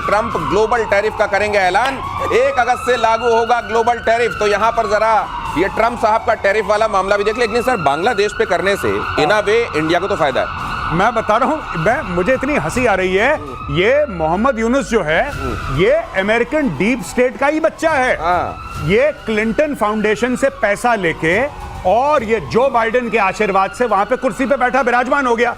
Trump global tariff का करेंगे ऐलान। 1 अगस्त से लागू होगा ग्लोबल टैरिफ। तो यहां पर जरा ये ट्रंप साहब का टैरिफ वाला मामला भी देख लेकिन सर बांग्लादेश पे करने से इन अ वे इंडिया को तो फायदा है। मैं बता रहा हूं, मुझे इतनी हंसी आ रही है, ये मोहम्मद यूनुस जो है ये अमेरिकन डीप स्टेट का ही बच्चा है। ये क्लिंटन फाउंडेशन से पैसा लेके और ये जो बाइडेन के आशीर्वाद से वहां पे कुर्सी पे बैठा विराजमान हो गया।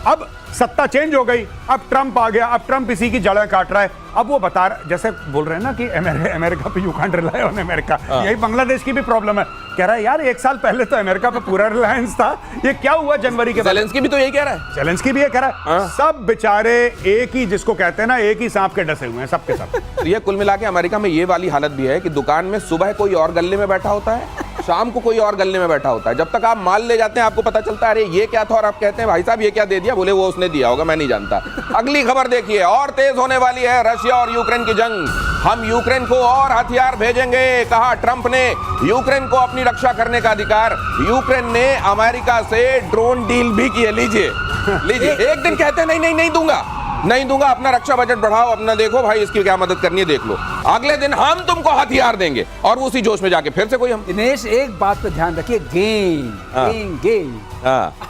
अब सत्ता चेंज हो गई, अब ट्रंप आ गया, अब ट्रंप इसी की जड़ें काट रहा है। अब वो बता रहा, जैसे बोल रहे हैं ना कि अमेरिका पे you can't rely on America, यही बांग्लादेश की भी प्रॉब्लम है। कह रहा है यार 1 साल पहले तो अमेरिका पे पूरा रिलायंस था, ये क्या हुआ जनवरी के बाद? ज़ेलेंस्की भी तो यही कह रहा है। ज़ेलेंस्की भी ये कह रहा है। सब बेचारे एक ही, जिसको कहते हैं ना, एक ही सांप के डसे हुए हैं सबके सब। ये कुल मिला के अमेरिका में ये वाली हालत भी है कि दुकान में सुबह कोई और गल्ले में बैठा होता है, शाम को कोई और गल्ले में बैठा होता है। जब तक आप माल ले जाते हैं आपको पता चलता है अरे ये क्या था, और आप कहते हैं भाई साहब ये क्या दे दिया, बोले वो उसने दिया होगा मैं नहीं जानता। अगली खबर देखिए, और तेज होने वाली है रशिया और यूक्रेन की जंग। हम यूक्रेन को और हथियार भेजेंगे, कहा ट्रंप ने। यूक्रेन को अपनी रक्षा करने का अधिकार। यूक्रेन ने अमेरिका से ड्रोन डील भी की है। लीजिए लीजिए, एक दिन कहते हैं नहीं दूंगा, अपना रक्षा बजट बढ़ाओ, अपना देखो भाई इसकी क्या मदद करनी है देख लो। अगले दिन हम तुमको हथियार देंगे और उसी जोश में जाके फिर से कोई हम। दिनेश एक बात पे ध्यान रखिए, गेम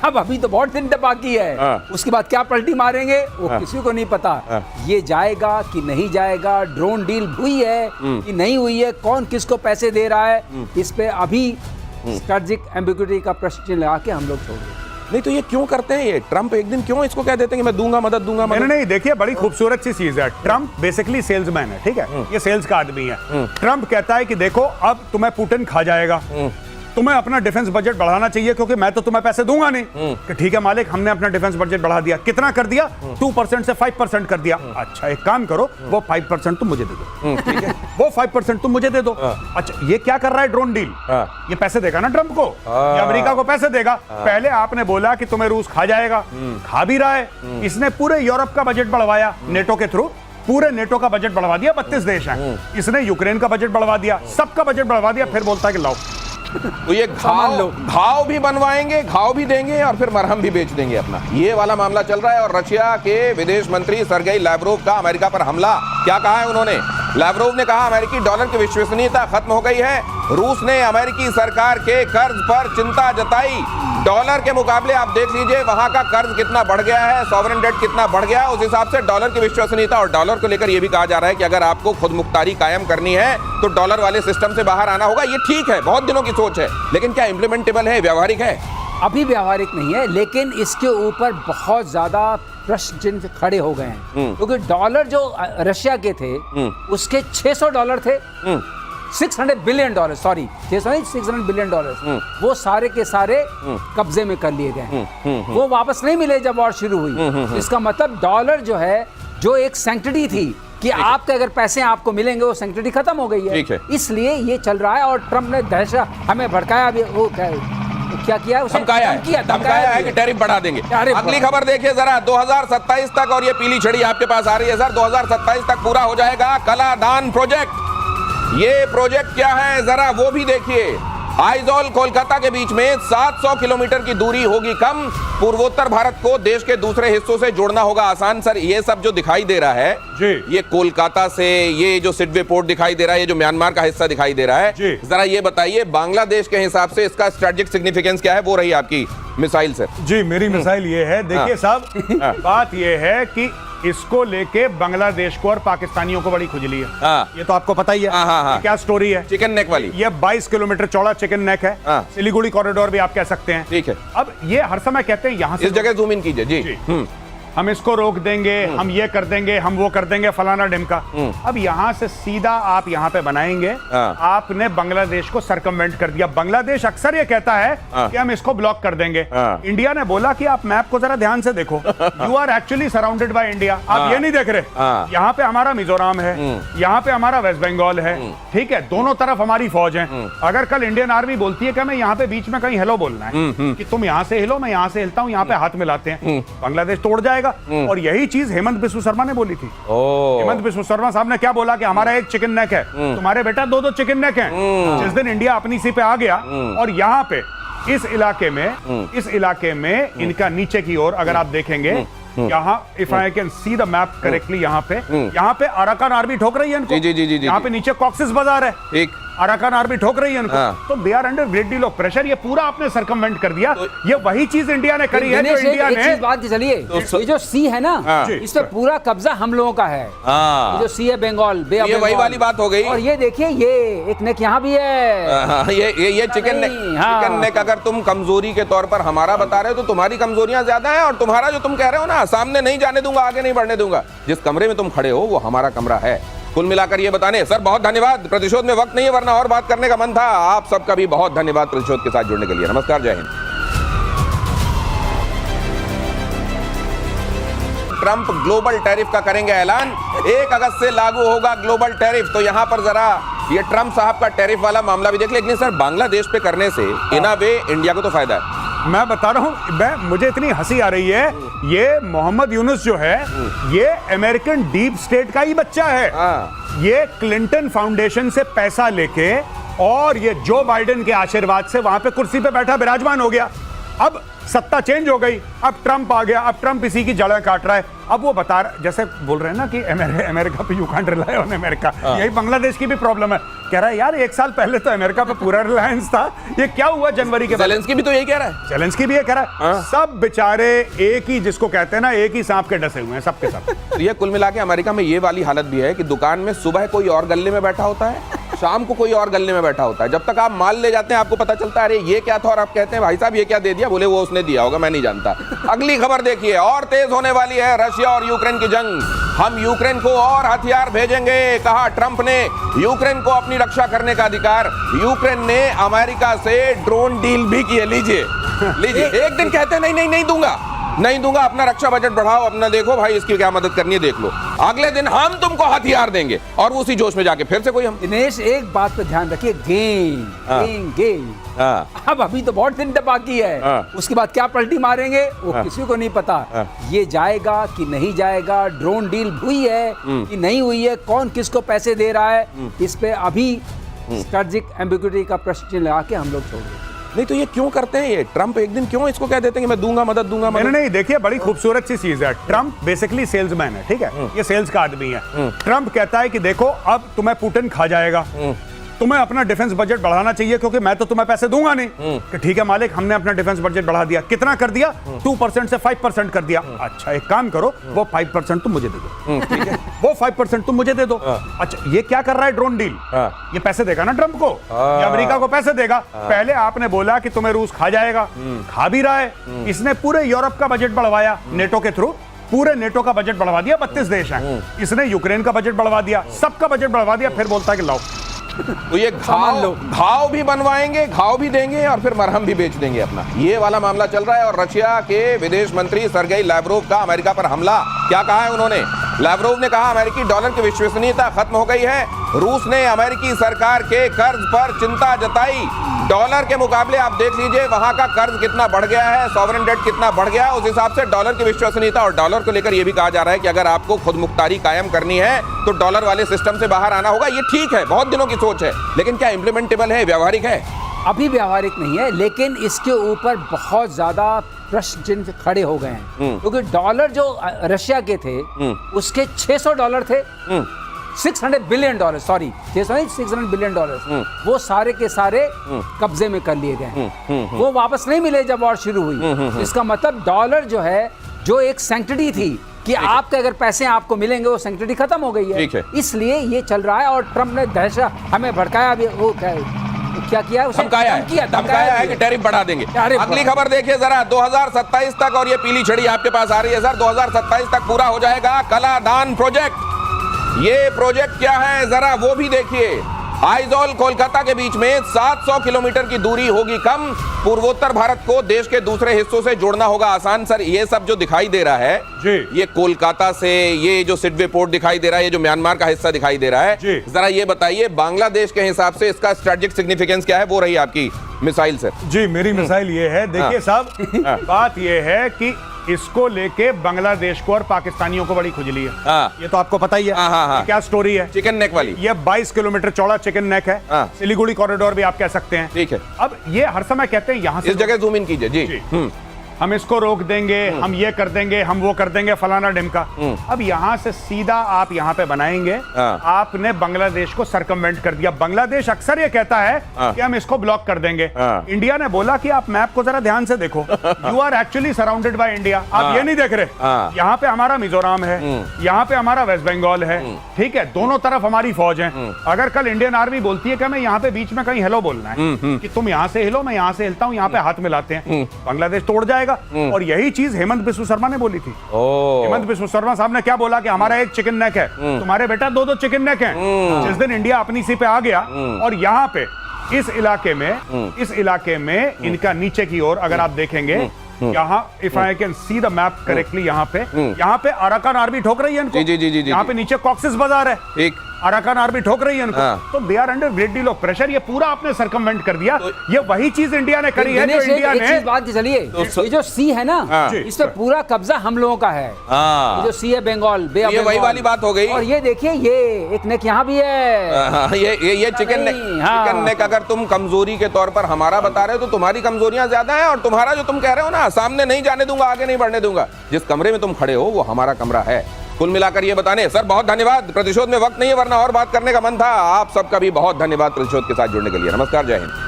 अब अभी तो बहुत दिन बाकी है, उसके बाद क्या पलटी मारेंगे वो किसी को नहीं पता। ये जाएगा कि नहीं जाएगा, ड्रोन डील हुई है कि नहीं हुई है, कौन किसको पैसे दे रहा है, इस पे अभी स्ट्रेटेजिक एम्बिग्युइटी का प्रश्न लगा के हम लोग छोड़ दें। नहीं तो ये क्यों करते हैं? ये ट्रंप एक दिन क्यों इसको कह देते हैं कि मैं दूंगा मदद दूंगा मदद? नहीं, देखिए बड़ी खूबसूरत सी चीज है। ट्रंप बेसिकली सेल्समैन है, ठीक है, ये सेल्स का आदमी है। ट्रंप कहता है कि देखो अब तुम्हें पुतिन खा जाएगा, तुम्हें अपना डिफेंस बजट बढ़ाना चाहिए क्योंकि मैं तो तुम्हें पैसे दूंगा नहीं। कि ठीक है मालिक, हमने अपना डिफेंस बजट बढ़ा दिया। कितना कर दिया? 2% से 5% कर दिया। अच्छा एक काम करो, वो 5% तुम मुझे दे दो। ठीक है, वो 5% तुम मुझे दे दो। अच्छा ये क्या कर रहा है ड्रोन डील? ये पैसे देगा ना ट्रंप को, ये अमेरिका को पैसे देगा। पहले आपने बोला कि तुम्हें रूस खा जाएगा, खा भी रहा है। इसने पूरे यूरोप का बजट बढ़वाया नेटो के थ्रू, पूरे नेटो का बजट बढ़वा दिया। 32 देश हैं। इसने यूक्रेन का बजट बढ़वा दिया, सबका बजट बढ़वा दिया। फिर बोलता है कि लाओ तो ये घाव भी बनवाएंगे, घाव भी देंगे और फिर मरहम भी बेच देंगे अपना। ये वाला मामला चल रहा है। और रशिया के विदेश मंत्री सर्गेई लैवरोव का अमेरिका पर हमला, क्या कहा है उन्होंने? लैवरोव ने कहा अमेरिकी डॉलर की विश्वसनीयता खत्म हो गई है। रूस ने अमेरिकी सरकार के कर्ज पर चिंता जताई। डॉलर के मुकाबले आप देख लीजिए वहां का कर्ज कितना बढ़ गया है, सॉवरेन डेट कितना बढ़ गया है। उस हिसाब से डॉलर की विश्वसनीयता, और डॉलर को लेकर यह भी कहा जा रहा है कि अगर आपको खुद मुख्तारी कायम करनी है तो डॉलर वाले सिस्टम से बाहर आना होगा। ये ठीक है, बहुत दिनों की सोच है, लेकिन क्या इम्प्लीमेंटेबल है, व्यावहारिक है? अभी व्यावहारिक नहीं है, लेकिन इसके ऊपर बहुत ज्यादा प्रश्न चिन्ह खड़े हो गए हैं। क्योंकि डॉलर जो रशिया के थे उसके $600 थे, $600 बिलियन, सॉरी 600 बिलियन डॉलर, वो सारे के सारे कब्जे में कर लिए गए। वो वापस नहीं मिले जब वॉर शुरू हुई। इसका मतलब डॉलर जो है, जो एक सैंक्टिटी थी कि आपके अगर पैसे आपको मिलेंगे, वो सैंक्टिटी खत्म हो गई है। इसलिए ये चल रहा है। और ट्रंप ने दहशत हमें भड़काया भी, वो क्या किया है? धमकाया है कि टैरिफ बढ़ा देंगे। अगली खबर देखिए जरा, 2027 तक, और ये पीली छड़ी आपके पास आ रही है सर, 2027 तक पूरा हो जाएगा कलादान प्रोजेक्ट। ये प्रोजेक्ट क्या है जरा वो भी देखिए। आइजॉल कोलकाता के बीच में 700 किलोमीटर की दूरी होगी कम। पूर्वोत्तर भारत को देश के दूसरे हिस्सों से जोड़ना होगा आसान। सर ये सब जो दिखाई दे रहा है जी, ये कोलकाता से, ये जो सिडवे पोर्ट दिखाई दे रहा है, ये जो म्यांमार का हिस्सा दिखाई दे रहा है, जरा ये बताइए बांग्लादेश के हिसाब से इसका स्ट्रेटेजिक सिग्निफिकेंस क्या है? वो रही आपकी मिसाइल सर। जी मेरी मिसाइल ये है, देखिए साहब बात ये है कि इसको लेके बांग्लादेश को और पाकिस्तानियों को बड़ी खुजली है। ये तो आपको पता ही है। क्या स्टोरी है? चिकन नेक वाली। ये 22 किलोमीटर चौड़ा चिकन नेक है। सिलीगुड़ी कॉरिडोर भी आप कह सकते हैं। ठीक है। अब ये हर समय कहते हैं यहाँ से इस जगह जूम इन कीजिए जी। हम इसको रोक देंगे, हम ये कर देंगे, हम वो कर देंगे, फलाना ढिमका। अब यहाँ से सीधा आप यहाँ पे बनाएंगे। आपने बांग्लादेश को सरकमवेंट कर दिया। बांग्लादेश अक्सर ये कहता है कि हम इसको ब्लॉक कर देंगे। इंडिया ने बोला कि आप मैप को जरा ध्यान से देखो, you are actually surrounded by India. आप ये नहीं देख रहे, यहाँ पे हमारा मिजोरम है, यहाँ पे हमारा वेस्ट बंगाल है, ठीक है, दोनों तरफ हमारी फौज है। अगर कल इंडियन आर्मी बोलती है कि हमें यहाँ पे बीच में कहीं हेलो बोलना है, कि तुम यहाँ से हिलो, मैं यहाँ से हिलता हूँ, यहाँ पे हाथ मिलाते हैं, बांग्लादेश तोड़ जाएगा। और यही चीज हेमंत बिस्व शर्मा ने बोली थी। हेमंत बिस्व शर्मा साहब ने क्या बोला कि हमारा एक चिकन नेक है, तुम्हारे बेटा 2-2 चिकन नेक हैं। जिस दिन इंडिया अपनी सी पे आ गया और यहाँ पे इस इलाके में इनका नीचे की ओर अगर आप देखेंगे यहाँ if I can see the map correctly, यहाँ पे अराकान आर्मी ठोक रही है इनको। जी। यहाँ पे नीचे कॉक्सिस बाजार है, ठीक, अराकान आर्मी ठोक रही है इनको। तो they are under great deal of pressure. ये पूरा आपने सर्कमवेंट कर दिया। ये वही चीज इंडिया ने करी है जो इंडिया ने। चीज बात की चलिए, ये जो सी है ना, इस पे पूरा कब्जा हम लोगों का है। ये जो सी है बंगाल, बे ऑफ ये वही वाली बात हो गई। और ये देखिए, ये एक नेक यहाँ भी है। ये चिकन नेक, चिकन नेक अगर तुम कमजोरी के तौर पर हमारा बता रहे हो तो तुम्हारी कमजोरियां ज्यादा हैं, और तुम्हारा जो तुम कह रहे हो ना, सामने नहीं जाने दूंगा, आगे नहीं बढ़ने दूंगा, जिस कमरे में तुम खड़े हो वो हमारा कमरा है। कुल मिलाकर ये बताने सर, बहुत धन्यवाद। प्रतिशोध में वक्त नहीं है, वरना और बात करने का मन था। आप सबका भी बहुत धन्यवाद प्रतिशोध के साथ जुड़ने के लिए। नमस्कार, जय हिंद। ट्रंप ग्लोबल टैरिफ का करेंगे ऐलान, 1 अगस्त से लागू होगा ग्लोबल टैरिफ। तो यहां पर जरा ये ट्रंप साहब का टैरिफ वाला मामला भी देख ले। लेकिन सर, बांग्लादेश पे करने से इन अ वे इंडिया को तो फायदा है। मैं बता रहा हूं, मुझे इतनी हंसी आ रही है। ये मोहम्मद यूनुस जो है, ये अमेरिकन डीप स्टेट का ही बच्चा है। ये क्लिंटन फाउंडेशन से पैसा लेके और ये जो बाइडेन के आशीर्वाद से वहां पे कुर्सी पे बैठा विराजमान हो गया। अब सत्ता चेंज हो गई, अब ट्रंप आ गया, अब ट्रंप इसी की जड़ें काट रहा है। अब वो बता रहा, जैसे बोल रहे हैं ना कि अमेरिका पे you can't rely on America, यही बांग्लादेश की भी प्रॉब्लम है। कह रहा है यार, 1 साल पहले तो अमेरिका पे पूरा रिलायंस था, ये क्या हुआ जनवरी के बाद? ज़ेलेंस्की भी तो यही कह रहा है। ज़ेलेंस्की भी ये कह रहा है। सब बेचारे एक ही, जिसको कहते हैं ना, एक ही सांप के डसे हुए हैं सबके सब। ये कुल मिला के अमेरिका में ये वाली हालत भी है कि दुकान में सुबह कोई और गल्ले में बैठा होता है, शाम को कोई और गल्ले में बैठा होता है। जब तक आप माल ले जाते हैं आपको पता चलता है अरे ये क्या था, और आप कहते हैं भाई साहब ये क्या दे दिया, बोले वो उसने दिया होगा, मैं नहीं जानता। अगली खबर देखिए, और तेज होने वाली है रशिया और यूक्रेन की जंग। हम यूक्रेन को और हथियार भेजेंगे, कहा ट्रंप ने। यूक्रेन को अपनी रक्षा करने का अधिकार। यूक्रेन ने अमेरिका से ड्रोन डील भी की है। लीजिए लीजिए, एक दिन कहते हैं नहीं दूंगा, नहीं दूंगा, अपना रक्षा बजट बढ़ाओ, अपना देखो भाई इसकी क्या मदद करनी है देख लो। अगले दिन हम तुमको हथियार देंगे, और उसी जोश में जाके फिर से कोई हम। दिनेश, एक बात पे ध्यान रखिए, गेम। अब अभी तो बहुत दिन बाकी है, उसके बाद क्या पलटी मारेंगे वो किसी को नहीं पता। ये जाएगा कि नहीं जाएगा, ड्रोन डील हुई है कि नहीं हुई है, कौन किसको पैसे दे रहा है, इस पे अभी स्ट्रेटेजिक एम्बिग्युइटी का प्रश्न लगा के हम लोग छोड़ दें। नहीं तो ये क्यों करते हैं? ये ट्रंप एक दिन क्यों इसको कह देते हैं कि मैं दूंगा मदद, दूंगा मदद? नहीं, देखिए बड़ी खूबसूरत सी चीज है। ट्रंप बेसिकली सेल्समैन है, ठीक है, ये सेल्स का आदमी है। ट्रंप कहता है कि देखो अब तुम्हें पुतिन खा जाएगा, तुम्हें अपना डिफेंस बजट बढ़ाना चाहिए क्योंकि मैं तो तुम्हें पैसे दूंगा नहीं। कि ठीक है मालिक, हमने अपना डिफेंस बजट बढ़ा दिया। कितना कर दिया? 2% से 5% कर दिया। अच्छा एक काम करो, वो 5% तुम मुझे दे दो। ठीक है, वो 5% तुम मुझे दे दो। अच्छा ये क्या कर रहा है ड्रोन डील? ये पैसे देगा ना ट्रंप को, या अमेरिका को पैसे देगा। पहले आपने बोला कि तुम्हें रूस खा जाएगा, खा भी रहा है। इसने पूरे यूरोप का बजट बढ़वाया नेटो के थ्रू, पूरे नेटो का बजट बढ़वा दिया, 32 देश हैं। इसने यूक्रेन का बजट बढ़वा दिया, सबका बजट बढ़वा दिया, फिर बोलता है कि लाओ। तो ये घाव भी बनवाएंगे, घाव भी देंगे, और फिर मरहम भी बेच देंगे अपना। ये वाला मामला चल रहा है। और रशिया के विदेश मंत्री सर्गेई लैवरोव का अमेरिका पर हमला, क्या कहा है उन्होंने? लैवरोव ने कहा अमेरिकी डॉलर की विश्वसनीयता खत्म हो गई है। रूस ने अमेरिकी सरकार के कर्ज पर चिंता जताई। डॉलर के मुकाबले आप देख लीजिए वहां का कर्ज कितना बढ़ गया है, सॉवरेन डेट कितना बढ़ गया है। उस हिसाब से डॉलर की विश्वसनीयता, और डॉलर को लेकर यह भी कहा जा रहा है कि अगर आपको खुद मुख्तारी कायम करनी है तो डॉलर वाले सिस्टम से बाहर आना होगा। ये ठीक है, बहुत दिनों की सोच है, लेकिन क्या इंप्लीमेंटेबल है, व्यावहारिक है? अभी व्यावहारिक नहीं है, लेकिन इसके ऊपर बहुत ज्यादा प्रश्न चिन्ह खड़े हो गए हैं। क्योंकि डॉलर जो रशिया के थे उसके $600 थे, $600 बिलियन, सॉरी 600 बिलियन डॉलर, वो सारे के सारे कब्जे में कर लिए गए। वो वापस नहीं मिले जब वॉर शुरू हुई। इसका मतलब डॉलर जो है, जो एक सैंक्टिटी थी कि आपके अगर पैसे आपको मिलेंगे, वो सैंक्टिटी खत्म हो गई है। इसलिए ये चल रहा है। और ट्रंप ने दहशत हमें भड़काया भी, वो क्या किया? धमकाया है कि टैरिफ बढ़ा देंगे। अगली खबर देखिए जरा, 2027 तक, और ये पीली छड़ी आपके पास आ रही है सर, 2027 तक पूरा हो जाएगा कलादान प्रोजेक्ट। ये प्रोजेक्ट क्या है जरा वो भी देखिए। आइजॉल कोलकाता के बीच में 700 किलोमीटर की दूरी होगी कम। पूर्वोत्तर भारत को देश के दूसरे हिस्सों से जोड़ना होगा आसान। सर ये सब जो दिखाई दे रहा है जी, ये कोलकाता से, ये जो सिडवे पोर्ट दिखाई दे रहा है, ये जो म्यांमार का हिस्सा दिखाई दे रहा है, जरा ये बताइए बांग्लादेश के हिसाब से इसका स्ट्रेटेजिक सिग्निफिकेंस क्या है? वो रही आपकी मिसाइल सर। जी मेरी मिसाइल ये है, देखिए साहब बात ये है कि इसको लेके बांग्लादेश को और पाकिस्तानियों को बड़ी खुजली है। ये तो आपको पता ही है। क्या स्टोरी है? चिकन नेक वाली। ये 22 किलोमीटर चौड़ा चिकन नेक है, सिलीगुड़ी कॉरिडोर भी आप कह सकते हैं। ठीक है। अब ये हर समय कहते हैं यहाँ से, इस जगह जूम इन कीजिए जी। हम इसको रोक देंगे, हम ये कर देंगे, हम वो कर देंगे, फलाना ढिमका। अब यहाँ से सीधा आप यहाँ पे बनाएंगे। आपने बांग्लादेश को सरकमवेंट कर दिया। बांग्लादेश अक्सर ये कहता है कि हम इसको ब्लॉक कर देंगे। इंडिया ने बोला कि आप मैप को जरा ध्यान से देखो, you are actually surrounded by India. आप ये नहीं देख रहे, यहाँ पे हमारा मिजोरम है, यहाँ पे हमारा वेस्ट बंगाल है, ठीक है, दोनों तरफ हमारी फौज है। अगर कल इंडियन आर्मी बोलती है कि हमें यहाँ पे बीच में कहीं हेलो बोलना है, कि तुम यहाँ से हिलो, मैं यहाँ से हिलता हूँ, यहाँ पे हाथ मिलाते हैं, बांग्लादेश तोड़ जाएगा। और यही चीज हेमंत बिस्व शर्मा ने बोली थी। हेमंत बिस्व शर्मा साहब ने क्या बोला कि हमारा एक चिकन नेक है, तुम्हारे बेटा दो चिकन नेक हैं। जिस दिन इंडिया अपनी सी पे आ गया और यहाँ पे इस इलाके में इनका नीचे की ओर अगर आप देखेंगे, यहाँ if I can see the map correctly, यहाँ पे अराकान आर्मी ठोक रही है इनको। यहाँ पे नीचे कॉक्सिस बाजार है, ठीक, अराकान आर्मी ठोक रही है इनको। तो they are under great deal of pressure. ये पूरा आपने सर्कमवेंट कर दिया। ये वही चीज इंडिया ने करी है जो इंडिया ने। बात चलिए, ये जो सी है ना, इस पे पूरा कब्जा हम लोगों का है। ये जो सी है बंगाल, ये वही वाली बात हो गई। और ये देखिए, ये एक नेक यहाँ भी है। ये चिकन नेक अगर तुम कमजोरी के तौर पर हमारा बता रहे हो तो तुम्हारी कमजोरियां ज्यादा है, और तुम्हारा जो तुम कह रहे हो ना, सामने नहीं जाने दूंगा, आगे नहीं बढ़ने दूंगा, जिस कमरे में तुम खड़े हो वो हमारा कमरा है। कुल मिलाकर ये बताने सर बहुत धन्यवाद। प्रतिशोध में वक्त नहीं है, वरना और बात करने का मन था। आप सबका भी बहुत धन्यवाद प्रतिशोध के साथ जुड़ने के लिए। नमस्कार, जय हिंद।